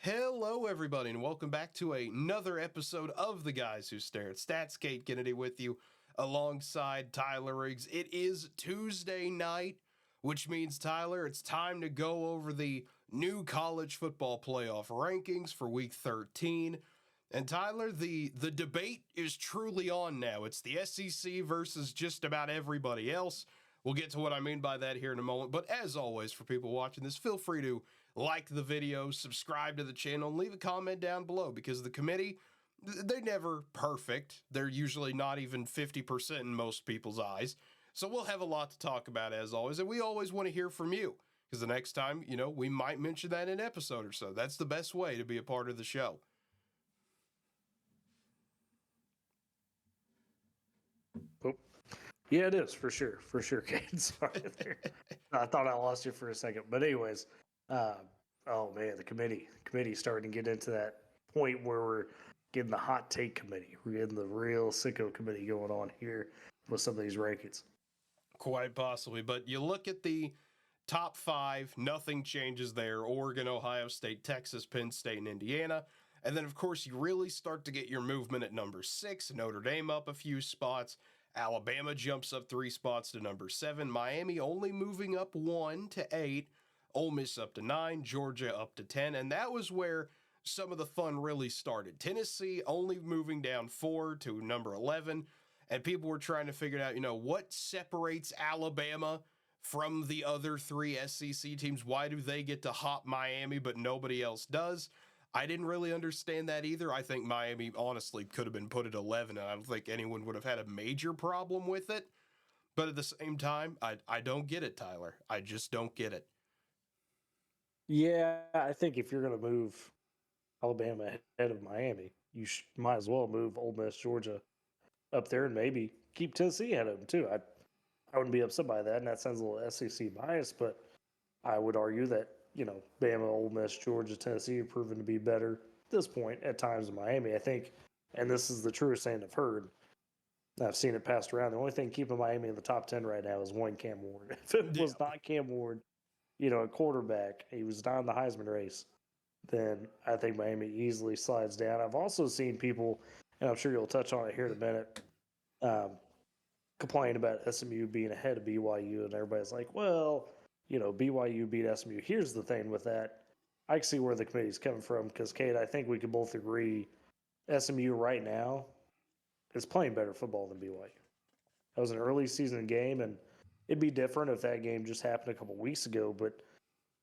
Hello, everybody, and welcome back to another episode of The Guys Who Stare at Stats. Cade Kennedy with you alongside Tyler Riggs. It is Tuesday night, which means, Tyler, it's time to go over the new college football playoff rankings for Week 13. And Tyler, the debate is truly on now. It's the SEC versus just about everybody else. We'll get to what I mean by that here in a moment. But as always, for people watching this, feel free to like the video, subscribe to the channel, and leave a comment down below because the committee, they're never perfect. They're usually not even 50% in most people's eyes. So we'll have a lot to talk about as always, and we always want to hear from you because the next time, we might mention that in an episode or so. That's the best way to be a part of the show. Oh, yeah, it is for sure, Kate. Sorry there. I thought I lost you for a second, but anyways, oh man, the committee's starting to get into that point where we're getting the hot take committee. We're getting the real sicko committee going on here with some of these rankings. Quite possibly, but you look at the top five, nothing changes there. Oregon, Ohio State, Texas, Penn State, and Indiana. And then, of course, you really start to get your movement at number 6, Notre Dame up a few spots. Alabama jumps up 3 spots to number 7. Miami only moving up 1 to 8. Ole Miss up to 9. Georgia up to 10. And that was where some of the fun really started. Tennessee only moving down 4 to number 11. And people were trying to figure out, what separates Alabama from the other 3 SEC teams? Why do they get to hop Miami, but nobody else does? I didn't really understand that either. I think Miami, honestly, could have been put at 11, and I don't think anyone would have had a major problem with it. But at the same time, I don't get it, Tyler. I just don't get it. Yeah, I think if you're going to move Alabama ahead of Miami, you might as well move Ole Miss, Georgia up there and maybe keep Tennessee ahead of them, too. I wouldn't be upset by that, and that sounds a little SEC biased, but I would argue that Bama, Ole Miss, Georgia, Tennessee have proven to be better at this point at times than Miami. I think, and this is the truest saying I've heard, I've seen it passed around. The only thing keeping Miami in the top 10 right now is one Cam Ward. If it was not Cam Ward, a quarterback, he was not in the Heisman race, then I think Miami easily slides down. I've also seen people, and I'm sure you'll touch on it here in a minute, complain about SMU being ahead of BYU, and everybody's like, well, BYU beat SMU. Here's the thing with that. I can see where the committee's coming from because, Kate, I think we can both agree SMU right now is playing better football than BYU. That was an early season game, and it'd be different if that game just happened a couple weeks ago, but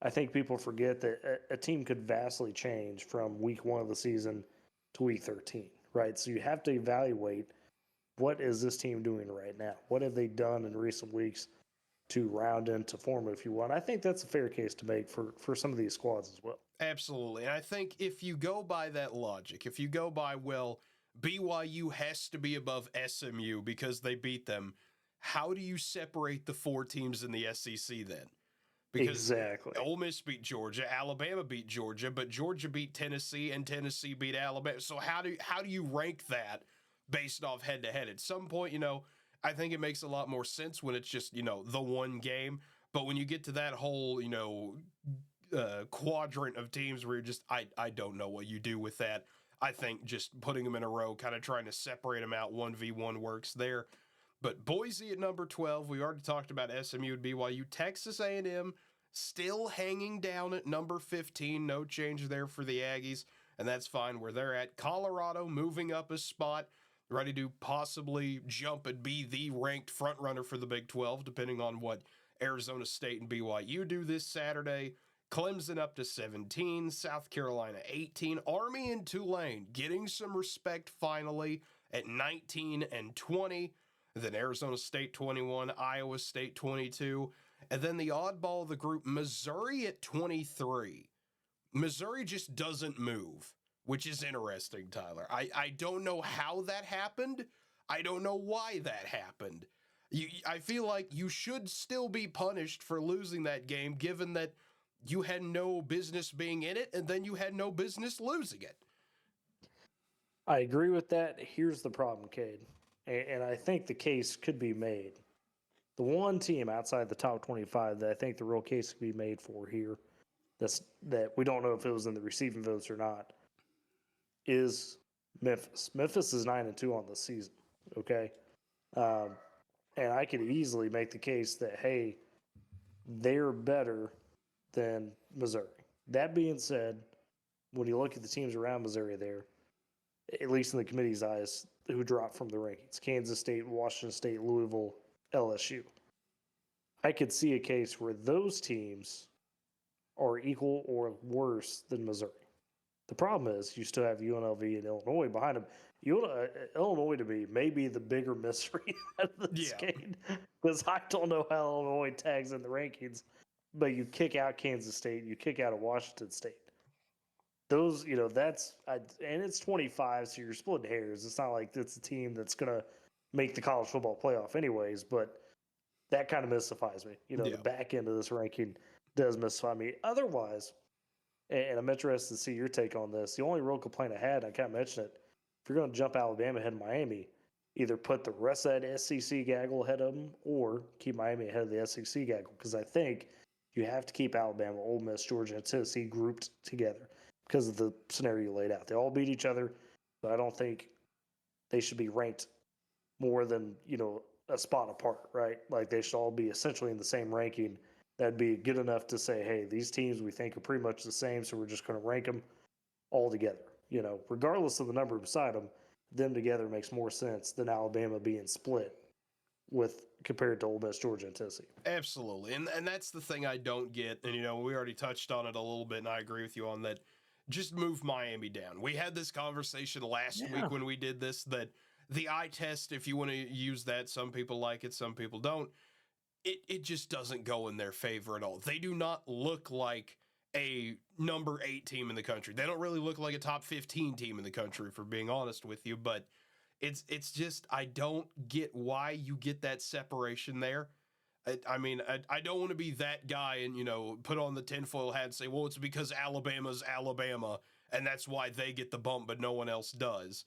I think people forget that a team could vastly change from week 1 of the season to week 13, right? So you have to evaluate what is this team doing right now? What have they done in recent weeks to round into form, if you want? I think that's a fair case to make for some of these squads as well. Absolutely. And I think if you go by that logic, if you go by, well, BYU has to be above SMU because they beat them, how do you separate the 4 teams in the SEC then? Because exactly. Ole Miss beat Georgia, Alabama beat Georgia, but Georgia beat Tennessee and Tennessee beat Alabama. So how do you rank that based off head-to-head? At some point, I think it makes a lot more sense when it's just, the one game. But when you get to that whole, quadrant of teams where you're just, I don't know what you do with that. I think just putting them in a row, kind of trying to separate them out 1v1 works there. But Boise at number 12, we already talked about SMU and BYU. Texas A&M still hanging down at number 15. No change there for the Aggies, and that's fine where they're at. Colorado moving up a spot, ready to possibly jump and be the ranked frontrunner for the Big 12, depending on what Arizona State and BYU do this Saturday. Clemson up to 17, South Carolina 18, Army and Tulane getting some respect finally at 19 and 20, then Arizona State 21, Iowa State 22, and then the oddball of the group, Missouri at 23. Missouri just doesn't move, which is interesting, Tyler. I don't know how that happened. I don't know why that happened. I feel like you should still be punished for losing that game, given that you had no business being in it, and then you had no business losing it. I agree with that. Here's the problem, Cade, and I think the case could be made. The one team outside the top 25 that I think the real case could be made for here that we don't know if it was in the receiving votes or not is Memphis. Memphis is 9-2 on the season. Okay, um, and I could easily make the case that hey, they're better than Missouri. That being said, when you look at the teams around Missouri, there, at least in the committee's eyes, who dropped from the rankings: Kansas State, Washington State, Louisville, LSU. I could see a case where those teams are equal or worse than Missouri. The problem is you still have UNLV and Illinois behind them. Illinois to me may be the bigger mystery out of this Yeah. game because I don't know how Illinois tags in the rankings. But you kick out Kansas State, you kick out of Washington State. Those, and it's 25, so you're splitting hairs. It's not like it's a team that's gonna make the college football playoff, anyways. But that kind of mystifies me. The back end of this ranking does mystify me. Otherwise, and I'm interested to see your take on this. The only real complaint I had, I can't mention it, if you're going to jump Alabama ahead of Miami, either put the rest of that SEC gaggle ahead of them or keep Miami ahead of the SEC gaggle. Because I think you have to keep Alabama, Ole Miss, Georgia, and Tennessee grouped together because of the scenario you laid out. They all beat each other, but I don't think they should be ranked more than, a spot apart, right? Like they should all be essentially in the same ranking. That'd be good enough to say, hey, these teams we think are pretty much the same, so we're just going to rank them all together. Regardless of the number beside them together makes more sense than Alabama being split with compared to Ole Miss, Georgia, and Tennessee. Absolutely. And that's the thing I don't get. And, we already touched on it a little bit, and I agree with you on that. Just move Miami down. We had this conversation last week when we did this that the eye test, if you want to use that, some people like it, some people don't. It just doesn't go in their favor at all. They do not look like a number 8 team in the country. They don't really look like a top 15 team in the country, for being honest with you. But it's just I don't get why you get that separation there. I don't want to be that guy and put on the tinfoil hat and say, well, it's because Alabama's Alabama and that's why they get the bump, but no one else does.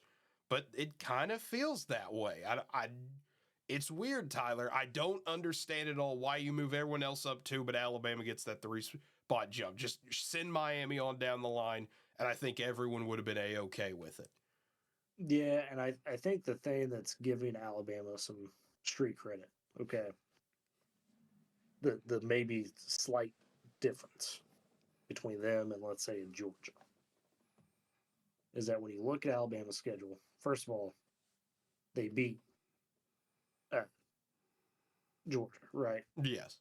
But it kind of feels that way. It's weird, Tyler. I don't understand at all why you move everyone else up too, but Alabama gets that 3-spot jump. Just send Miami on down the line, and I think everyone would have been A-okay with it. Yeah, and I think the thing that's giving Alabama some street credit, okay, the maybe slight difference between them and, let's say, Georgia, is that when you look at Alabama's schedule, first of all, they beat Georgia, right? Yes.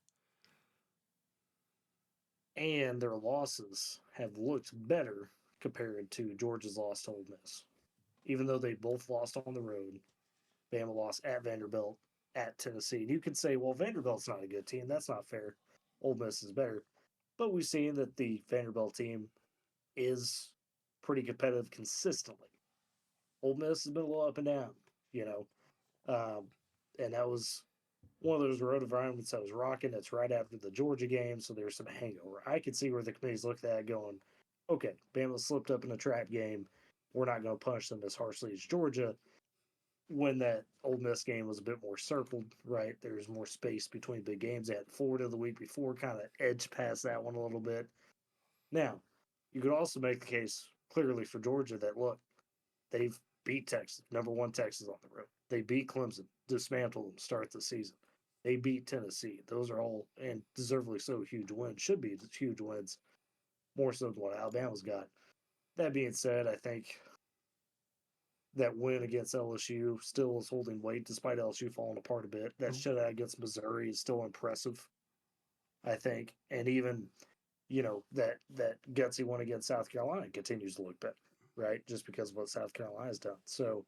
And their losses have looked better compared to Georgia's loss to Ole Miss. Even though they both lost on the road, Bama lost at Vanderbilt, at Tennessee. And you could say, well, Vanderbilt's not a good team. That's not fair. Ole Miss is better. But we've seen that the Vanderbilt team is pretty competitive consistently. Ole Miss has been a little up and down, and that was one of those road environments that was rocking. That's right after the Georgia game, so there's some hangover. I could see where the committees looked at that going, okay, Bama slipped up in a trap game. We're not going to punish them as harshly as Georgia. When that Ole Miss game was a bit more circled, right? There's more space between big games. They had Florida the week before, kind of edged past that one a little bit. Now, you could also make the case clearly for Georgia that, look, they've beat Texas, number 1 Texas on the road. They beat Clemson, dismantled them, start the season. They beat Tennessee. Those are all, and deservedly so, huge wins. Should be huge wins, more so than what Alabama's got. That being said, I think that win against LSU still is holding weight despite LSU falling apart a bit. That shutout against Missouri is still impressive, I think. And even, that gutsy one against South Carolina continues to look better, right? Just because of what South Carolina's done. So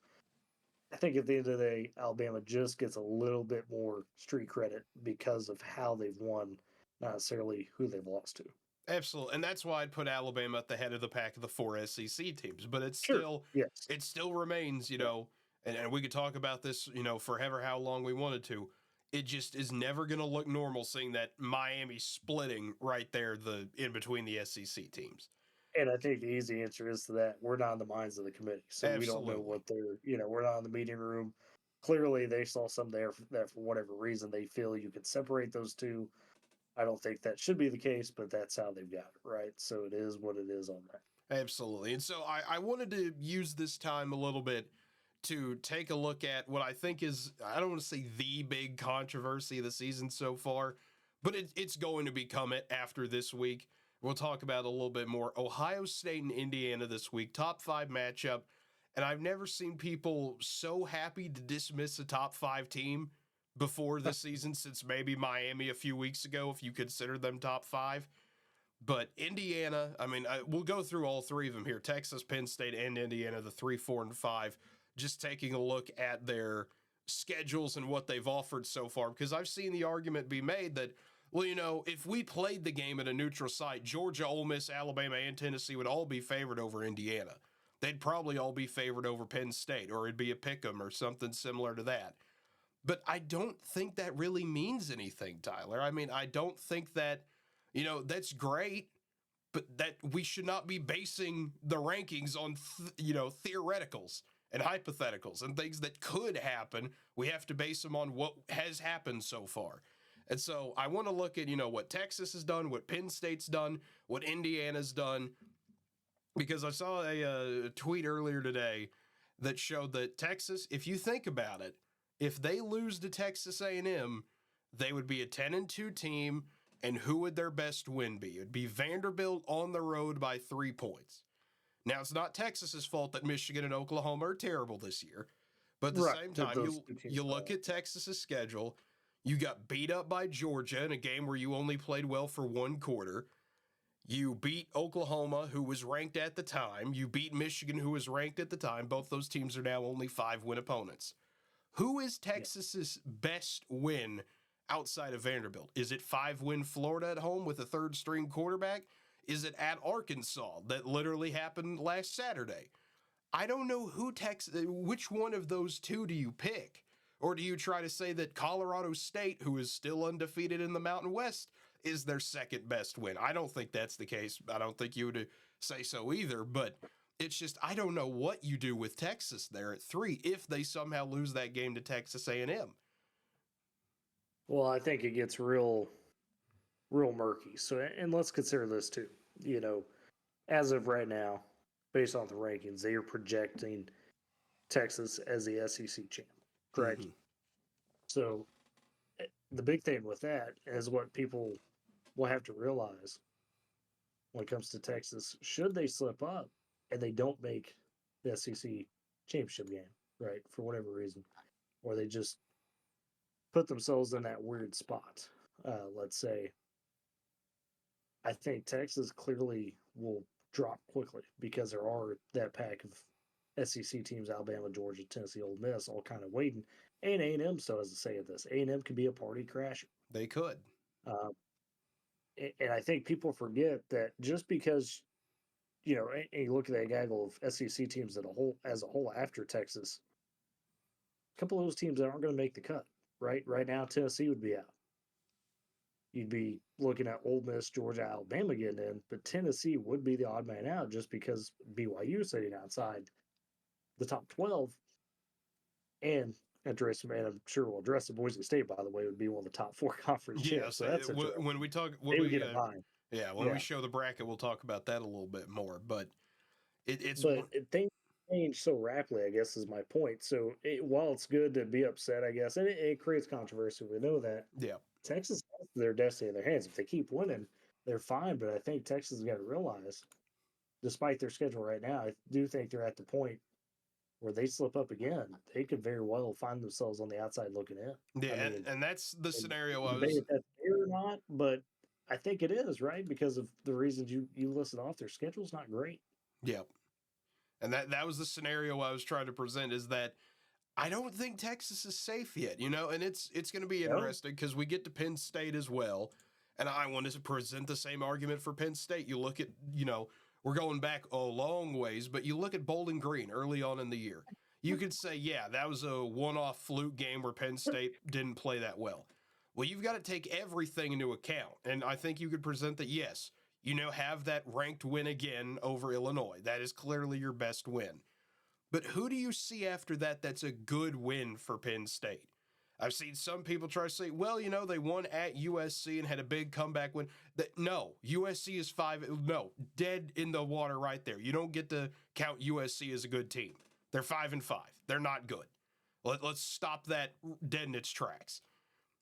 I think at the end of the day, Alabama just gets a little bit more street credit because of how they've won, not necessarily who they've lost to. Absolutely. And that's why I'd put Alabama at the head of the pack of the 4 SEC teams. But it's Sure. still, Yes. it still remains, and we could talk about this, forever how long we wanted to. It just is never going to look normal seeing that Miami splitting right there in between the SEC teams. And I think the easy answer is to that. We're not in the minds of the committee. So Absolutely. We don't know what they're, we're not in the meeting room. Clearly, they saw some there that for whatever reason they feel you could separate those two. I don't think that should be the case, but that's how they've got it, right? So it is what it is on that. Absolutely. And so I wanted to use this time a little bit to take a look at what I think is, I don't want to say the big controversy of the season so far, but it's going to become it after this week. We'll talk about it a little bit more. Ohio State and Indiana this week, top 5 matchup. And I've never seen people so happy to dismiss a top 5 team before this season since maybe Miami a few weeks ago, if you consider them top 5. But Indiana, I mean, we'll go through all 3 of them here: Texas, Penn State, and Indiana, the 3, 4, and 5. Just taking a look at their schedules and what they've offered so far, because I've seen the argument be made that, well, if we played the game at a neutral site, Georgia, Ole Miss, Alabama, and Tennessee would all be favored over Indiana. They'd probably all be favored over Penn State, or it'd be a pick 'em or something similar to that. But I don't think that really means anything, Tyler. I mean, I don't think that, that's great, but that we should not be basing the rankings on, theoreticals and hypotheticals and things that could happen. We have to base them on what has happened so far. And so I want to look at, what Texas has done, what Penn State's done, what Indiana's done, because I saw a tweet earlier today that showed that Texas, if you think about it, if they lose to Texas A&M, they would be a 10-2 team. And who would their best win be? It would be Vanderbilt on the road by 3 points. Now, it's not Texas's fault that Michigan and Oklahoma are terrible this year. But at the same time, you look at Texas's schedule. You got beat up by Georgia in a game where you only played well for 1 quarter. You beat Oklahoma, who was ranked at the time. You beat Michigan, who was ranked at the time. Both those teams are now only 5-win opponents. Who is Texas's best win outside of Vanderbilt? Is it 5-win Florida at home with a 3rd-string quarterback? Is it at Arkansas that literally happened last Saturday? I don't know which one of those 2 do you pick? Or do you try to say that Colorado State, who is still undefeated in the Mountain West, is their 2nd best win? I don't think that's the case. I don't think you would say so either, but it's just, I don't know what you do with Texas there at 3 if they somehow lose that game to Texas A&M. Well, I think it gets real murky. So, and let's consider this too. As of right now, based on the rankings, they are projecting Texas as the SEC champ, correct? Mm-hmm. So, the big thing with that is what people will have to realize when it comes to Texas: should they slip up and they don't make the SEC championship game, right, for whatever reason, or they just put themselves in that weird spot, let's say, I think Texas clearly will drop quickly because there are that pack of SEC teams: Alabama, Georgia, Tennessee, Ole Miss, all kind of waiting. And A&M still has to say at this. A&M could be a party crasher. They could. And I think people forget that just because, and you look at that gaggle of SEC teams as a whole after Texas, a couple of those teams that aren't going to make the cut, right? Right now, Tennessee would be out. You'd be looking at Ole Miss, Georgia, Alabama getting in, but Tennessee would be the odd man out just because BYU sitting outside the top 12. And interesting, man, I'm sure we'll address it. Boise State, by the way, would be one of the top 4 conference champs. So that's when we talk, when we show the bracket, we'll talk about that a little bit more. But things change so rapidly, I guess, is my point. So while it's good to be upset, I guess, and it creates controversy, we know that. Yeah. Texas has their destiny in their hands. If they keep winning, they're fine. But I think Texas has got to realize, despite their schedule right now, I do think they're at the point where they slip up again. They could very well find themselves on the outside looking in. Yeah, and that's the scenario I was. If that's fair or not, but I think it is, right? Because of the reasons you listed off, their schedule's not great. Yeah. And that was the scenario I was trying to present, is that I don't think Texas is safe yet, and it's going to be interesting because we get to Penn State as well. And I wanted to present the same argument for Penn State. You look at, we're going back a long ways, but you look at Bowling Green early on in the year. You could say, yeah, that was a one-off fluke game where Penn State didn't play that well. Well, you've got to take everything into account. And I think you could present that, yes, have that ranked win again over Illinois. That is clearly your best win. But who do you see after that that's a good win for Penn State? I've seen some people try to say, well, they won at USC and had a big comeback win. No, USC is dead in the water right there. You don't get to count USC as a good team. They're 5-5. They're not good. Let's stop that dead in its tracks.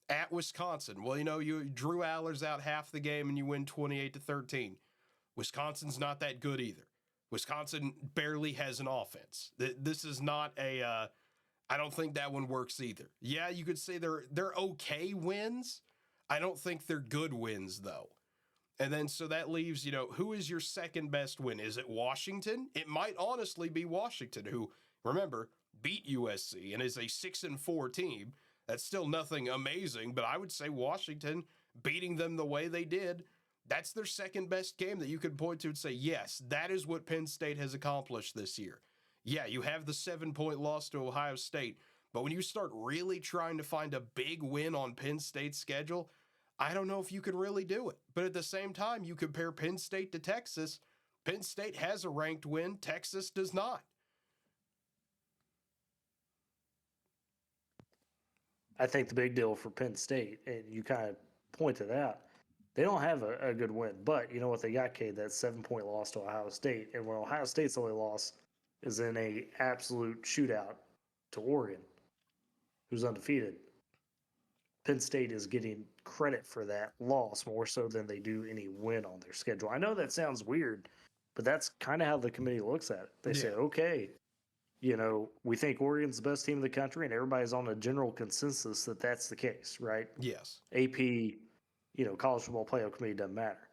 At Wisconsin, well, you Drew Aller's out half the game and you win 28-13. Wisconsin's not that good either. Wisconsin barely has an offense. This is not a. I don't think that one works either. Yeah, you could say they're okay wins. I don't think they're good wins though. And then so that leaves, who is your second best win? Is it Washington? It might honestly be Washington, who, remember, beat USC and is a 6-4 team. That's still nothing amazing, but I would say Washington beating them the way they did, that's their second best game that you could point to and say, yes, that is what Penn State has accomplished this year. Yeah, you have the 7-point loss to Ohio State, but when you start really trying to find a big win on Penn State's schedule, I don't know if you could really do it. But at the same time, you compare Penn State to Texas. Penn State has a ranked win. Texas does not. I think the big deal for Penn State, and you kind of pointed out, they don't have a good win. But you know what they got, Cade? That 7-point loss to Ohio State. And when Ohio State's only loss is in a absolute shootout to Oregon, who's undefeated, Penn State is getting credit for that loss more so than they do any win on their schedule. I know that sounds weird, but that's kind of how the committee looks at it. They say, okay, we think Oregon's the best team in the country, and everybody's on a general consensus that that's the case, right? Yes. AP, College Football Playoff Committee doesn't matter.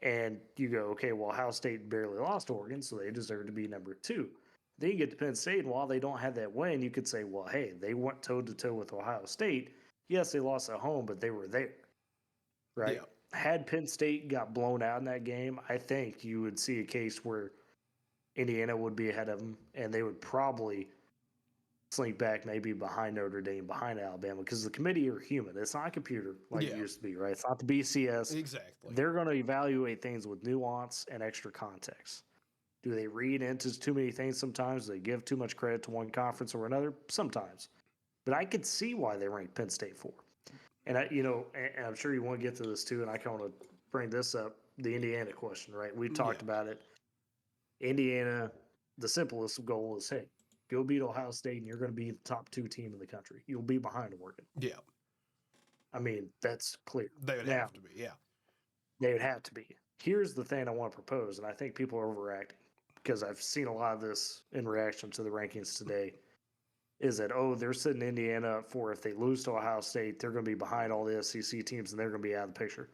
And you go, okay, well, Ohio State barely lost to Oregon, so they deserve to be number 2. Then you get to Penn State, and while they don't have that win, you could say, well, hey, they went toe-to-toe with Ohio State. Yes, they lost at home, but they were there, right? Yeah. Had Penn State got blown out in that game, I think you would see a case where Indiana would be ahead of them, and they would probably slink back maybe behind Notre Dame, behind Alabama, because the committee are human. It's not a computer like it used to be, right? It's not the BCS. Exactly. They're going to evaluate things with nuance and extra context. Do they read into too many things sometimes? Do they give too much credit to one conference or another? Sometimes. But I could see why they ranked Penn State 4. And, and I'm sure you want to get to this too, and I kind of want to bring this up, the Indiana question, right? We talked about it. Indiana, the simplest goal is, hey, go beat Ohio State, and you're going to be the top 2 team in the country. You'll be behind Oregon. Yeah. I mean, that's clear. They would have to be, yeah. They would have to be. Here's the thing I want to propose, and I think people are overreacting, because I've seen a lot of this in reaction to the rankings today, is that, they're sitting Indiana up for if they lose to Ohio State, they're going to be behind all the SEC teams, and they're going to be out of the picture.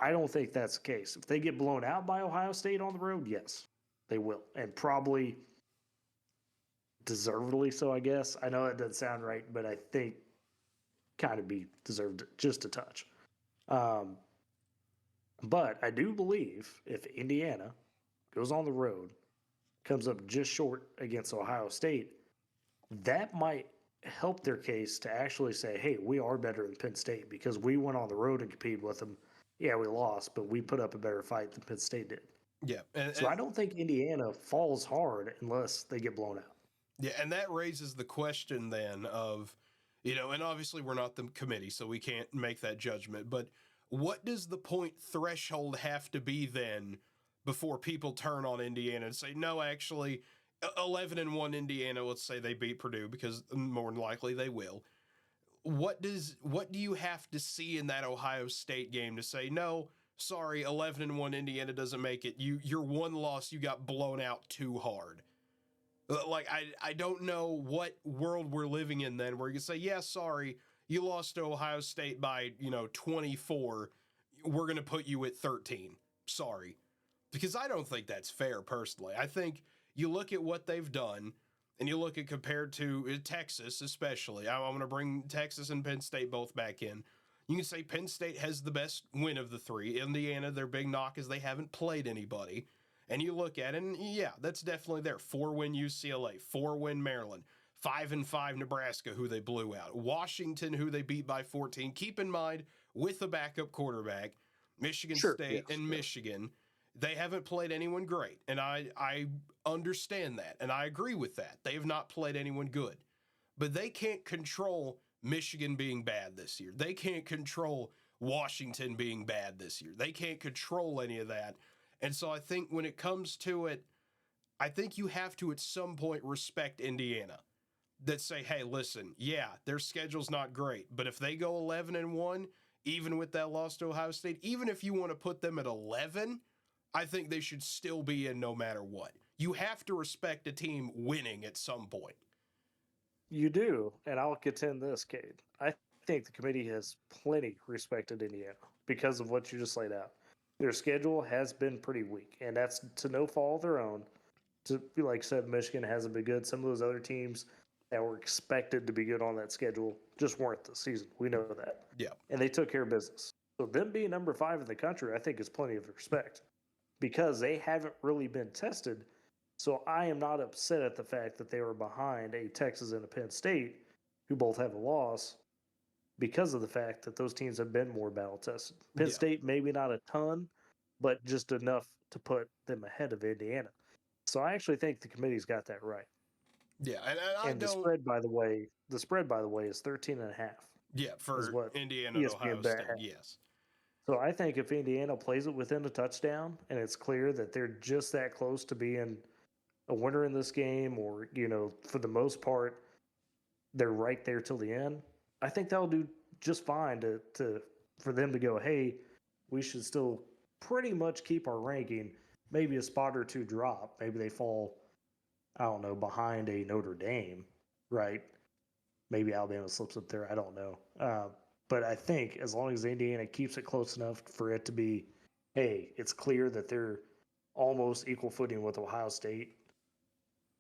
I don't think that's the case. If they get blown out by Ohio State on the road, yes, they will. And probably deservedly so, I guess. I know that doesn't sound right, but I think kind of be deserved just a touch. But I do believe if Indiana goes on the road, comes up just short against Ohio State, that might help their case to actually say, hey, we are better than Penn State because we went on the road and competed with them. Yeah, we lost, but we put up a better fight than Penn State did. Yeah. So I don't think Indiana falls hard unless they get blown out. Yeah, and that raises the question then of, and obviously we're not the committee, so we can't make that judgment, but what does the point threshold have to be then before people turn on Indiana and say, no, actually, 11-1 Indiana, let's say they beat Purdue, because more than likely they will. What do you have to see in that Ohio State game to say, no, sorry, 11-1 Indiana doesn't make it. Your one loss, you got blown out too hard. Like, I don't know what world we're living in then where you can say, yeah, sorry, you lost to Ohio State by, 24. We're going to put you at 13. Sorry. Because I don't think that's fair, personally. I think you look at what they've done, and you look at compared to Texas, especially. I'm going to bring Texas and Penn State both back in. You can say Penn State has the best win of the 3. Indiana, their big knock is they haven't played anybody. And you look at it, and yeah, that's definitely there. 4-win UCLA, 4-win Maryland, 5-5 Nebraska, who they blew out. Washington, who they beat by 14. Keep in mind, with a backup quarterback, Michigan State and Michigan, they haven't played anyone great. And I understand that, and I agree with that. They have not played anyone good. But they can't control Michigan being bad this year. They can't control Washington being bad this year. They can't control any of that. And so I think when it comes to it, I think you have to at some point respect Indiana. That say, hey, listen, yeah, their schedule's not great, but if they go 11-1, even with that loss to Ohio State, even if you want to put them at 11, I think they should still be in no matter what. You have to respect a team winning at some point. You do, and I'll contend this, Cade. I think the committee has plenty respected Indiana because of what you just laid out. Their schedule has been pretty weak, and that's to no fault of their own. To like I said, Michigan hasn't been good. Some of those other teams that were expected to be good on that schedule just weren't this season. We know that. Yeah. And they took care of business. So them being number 5 in the country, I think is plenty of respect because they haven't really been tested. So I am not upset at the fact that they were behind a Texas and a Penn State, who both have a loss, because of the fact that those teams have been more battle tested. Penn State, maybe not a ton, but just enough to put them ahead of Indiana. So I actually think the committee's got that right. Yeah, and the spread, by the way, is 13.5. Yeah, for Indiana and Ohio State, yes. So I think if Indiana plays it within a touchdown and it's clear that they're just that close to being a winner in this game, or, for the most part, they're right there till the end, I think that'll do just fine for them to go, hey, we should still pretty much keep our ranking, maybe a spot or two drop. Maybe they fall, I don't know, behind a Notre Dame, right? Maybe Alabama slips up there. I don't know. But I think as long as Indiana keeps it close enough for it to be, hey, it's clear that they're almost equal footing with Ohio State,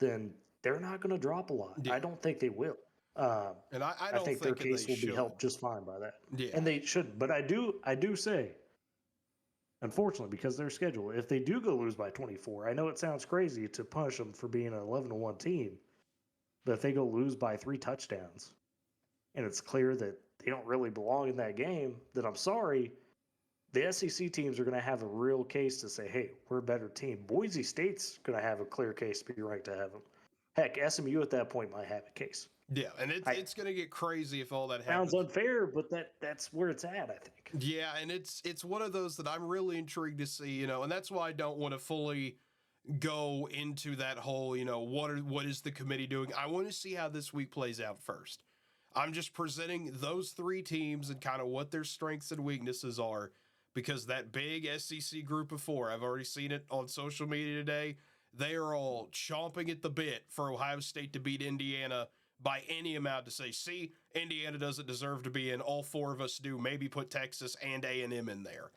then they're not going to drop a lot. Yeah. I don't think they will. And I think their case will be helped just fine by that. Yeah. And they shouldn't. But I do say, unfortunately, because their schedule, if they do go lose by 24, I know it sounds crazy to punish them for being an 11-1 team, but if they go lose by 3 touchdowns and it's clear that they don't really belong in that game, then I'm sorry, the SEC teams are going to have a real case to say, hey, we're a better team. Boise State's going to have a clear case to be right to have them. Heck, SMU at that point might have a case. Yeah, and it's going to get crazy if all that happens. Sounds unfair, but that's where it's at, I think. Yeah, and it's one of those that I'm really intrigued to see, and that's why I don't want to fully go into that whole, what is the committee doing? I want to see how this week plays out first. I'm just presenting those 3 teams and kind of what their strengths and weaknesses are, because that big SEC group of 4, I've already seen it on social media today, they are all chomping at the bit for Ohio State to beat Indiana by any amount, to say, see, Indiana doesn't deserve to be in. All 4 of us do. Maybe put Texas and A&M in there.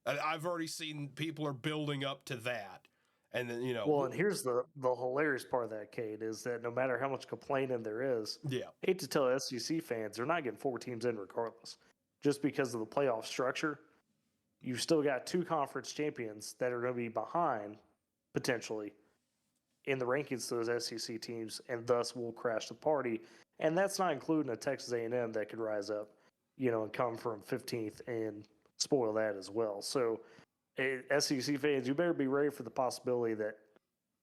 I've already seen people are building up to that. And then, Well, and here's the hilarious part of that, Cade, is that no matter how much complaining there is, hate to tell SEC fans, they're not getting 4 teams in regardless. Just because of the playoff structure, you've still got 2 conference champions that are going to be behind, potentially, in the rankings to those SEC teams, and thus will crash the party. And that's not including a Texas A&M that could rise up, and come from 15th and spoil that as well. So, SEC fans, you better be ready for the possibility that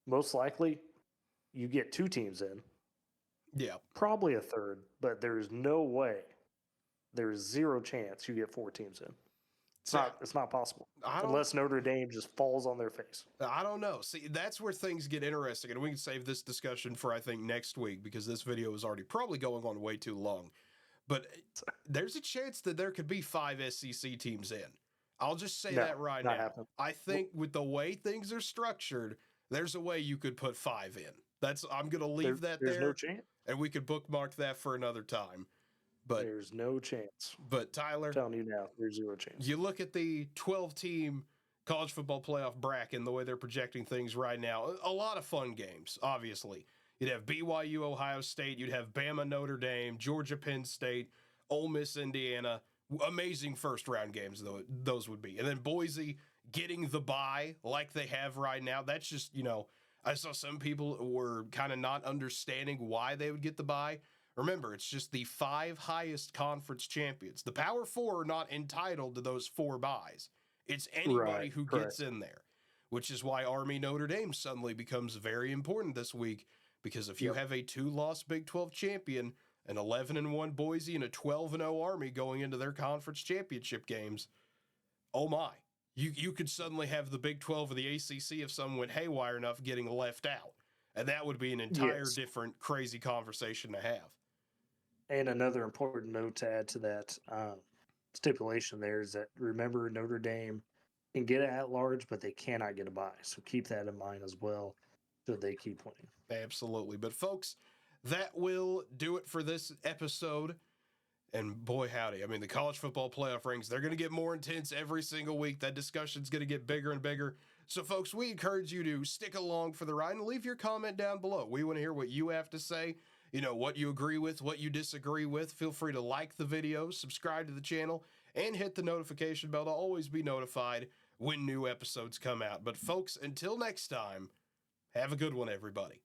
most likely you get 2 teams in. Yeah. Probably a third, but there's no way, there's 0 chance you get 4 teams in. It's not possible unless Notre Dame just falls on their face. I don't know. See, that's where things get interesting, and we can save this discussion for, I think, next week, because this video is already probably going on way too long. But there's a chance that there could be 5 SEC teams in. I'll just say that right now. Happening. I think with the way things are structured, there's a way you could put 5 in. I'm going to leave that there. There's no chance. And we could bookmark that for another time. But there's no chance. But Tyler, I'm telling you now, there's 0 chance. You look at the 12-team college football playoff bracket and the way they're projecting things right now. A lot of fun games, obviously. You'd have BYU, Ohio State. You'd have Bama, Notre Dame, Georgia, Penn State, Ole Miss, Indiana. Amazing first-round games, though, those would be. And then Boise getting the bye like they have right now. That's just, I saw some people were kind of not understanding why they would get the bye. Remember, it's just the 5 highest conference champions. The Power 4 are not entitled to those 4 byes. It's anybody who gets in there, which is why Army Notre Dame suddenly becomes very important this week, because if you have a 2-loss Big 12 champion an 11-1 Boise and a 12-0 Army going into their conference championship games. Oh my. You could suddenly have the Big 12 or the ACC if someone went haywire enough getting left out. And that would be an entire different crazy conversation to have. And another important note to add to that stipulation there is that remember Notre Dame can get at large, but they cannot get a bye. So keep that in mind as well so they keep winning. Absolutely. But folks, that will do it for this episode. And boy, howdy. I mean, the college football playoff rings, they're going to get more intense every single week. That discussion's going to get bigger and bigger. So, folks, we encourage you to stick along for the ride and leave your comment down below. We want to hear what you have to say, what you agree with, what you disagree with. Feel free to like the video, subscribe to the channel, and hit the notification bell to always be notified when new episodes come out. But, folks, until next time, have a good one, everybody.